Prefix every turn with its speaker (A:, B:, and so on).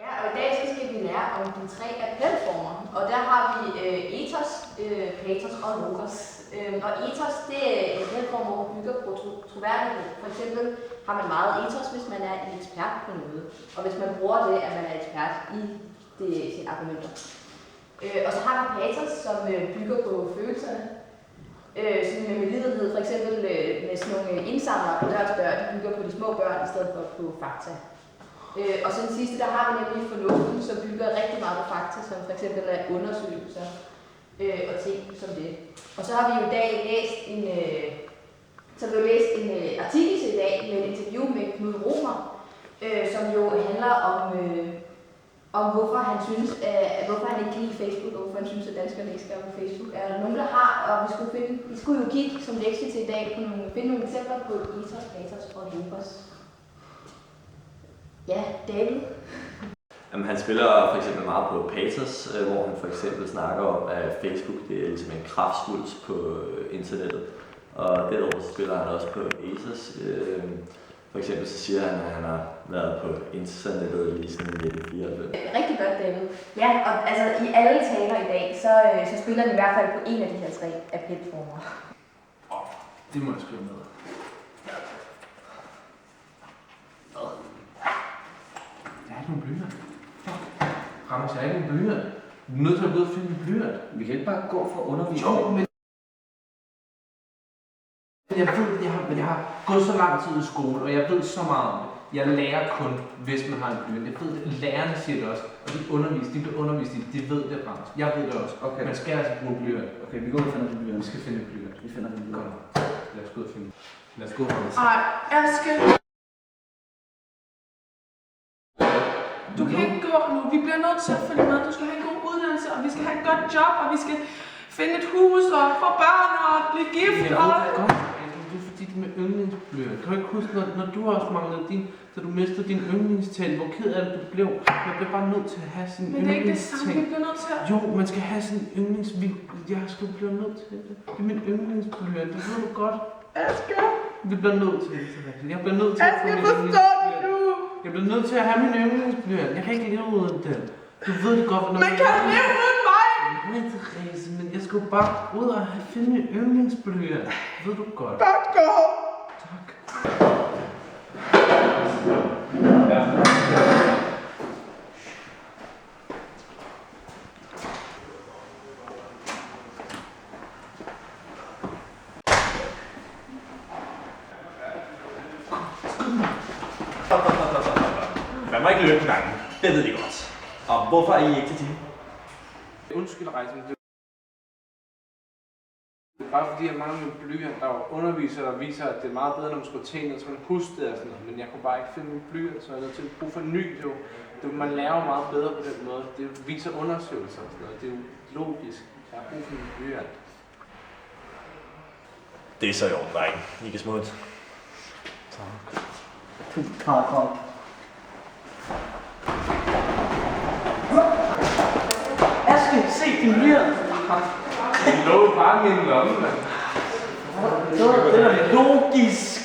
A: Ja, og i dag så skal vi lære om de 3 appelformer. Og der har vi ethos, patos og logos. Og ethos, det er en appelform, hvor man bygger på troværdighed. For eksempel har man meget ethos, hvis man er en ekspert på noget. Og hvis man bruger det, at man er ekspert i sine argumenter. Og så har vi patos, som bygger på følelserne. Sådan med medlidenhed, for eksempel med sådan nogle indsamlere på dør til dør, de bygger på de små børn i stedet for på fakta. Og så den sidste, der har vi nemlig fornuften, som bygger rigtig meget på fakta, som for eksempel er undersøgelser og ting som det. Og så har vi jo i dag læst en artikel i dag med et interview med Knud Romer, som jo handler om hvorfor han synes, hvorfor han ikke kan lide Facebook, og hvorfor han synes, at danskerne ikke skal på Facebook. Er der nogen, der har, og vi skulle jo kigge som lektie til i dag på finde nogle eksempler på ethos, patos og logos. Ja, David?
B: Jamen, han spiller for eksempel meget på patos, hvor han for eksempel snakker om, at Facebook det er ligesom en kraftsvulst på internettet. Og derudover så spiller han også på ethos. For eksempel så siger han, at han har været på internettet lige siden 1994.
A: Rigtig godt, David. Ja, og altså i alle taler i dag, så spiller han i hvert fald på en af de her 3 appelformer.
C: Det må jeg skrive med. Jeg har ikke nogen blyant. Fuck. Ramos, jeg har ikke nogen blyant. Du er nødt til at gå ud og finde en blyant.
D: Vi kan ikke bare gå for undervisning.
C: Jo, men jeg har gået så lang tid i skole, og jeg ved så meget om det. Jeg lærer kun, hvis man har en blyant. Jeg ved det. Lærerne siger det også, og de bliver undervist i det. De ved det, Ramos. Jeg ved det også. Okay. Man skal altså bruge en blyant.
D: Okay, vi går ud og finder en blyant.
C: Vi skal finde en blyant.
D: Vi finder en blyant.
C: Lad os gå ud og finde. Lad os gå, Ramos.
E: Ej, Aske. Du kan ikke gå nu. Vi bliver nødt til at følge med. Du skal have en god uddannelse, og vi skal have et godt job, og vi skal finde et hus og få børn og blive gift.
C: Jeg ved det godt. Det er fordi, det med yndlingsblyant. Kan du ikke huske, når du også manglede da du mistede din yndlingstænd, hvor ked af det du blev? Man bliver bare nødt til at have sin
E: yndlingstænd. Men det er ikke det samme, vi bliver nødt til at...
C: Jo, man skal have sin jeg skal blive nødt til det. Det er min yndlingsblyant, det ved du godt.
E: Aske!
C: Vi bliver nødt til det. Jeg bliver nødt til at få min
E: yndlingsblyant.
C: Jeg bliver nødt til at have min yndlingsblyant. Jeg kan ikke leve uden den. Du ved det godt,
E: når man kan leve uden mig!
C: Nej, Therese, men jeg skal bare ud og finde min yndlingsblyant. Ved du godt.
E: Bare gå!
C: Tak.
B: Man må ikke løbe på gangen. Det ved I godt. Og hvorfor er I ikke til time?
C: Undskyld, Rejsen. Det er bare fordi, jeg mangler min blyant. Der var undervisere, der viser, at det er meget bedre, når man skal tænke noget, så man huske det og sådan noget. Men jeg kunne bare ikke finde min blyant, så jeg er nødt til at bruge for ny. Man lærer meget bedre på den måde. Det viser undersøgelser og sådan noget. Det er jo logisk. Jeg har brug for min blyant.
B: Det er så i orden, drenge. I kan smutte.
D: Tak. Tak.
E: Aske, se din blyant.
C: Den lå bare i min lomme, mand.
D: Det er logisk.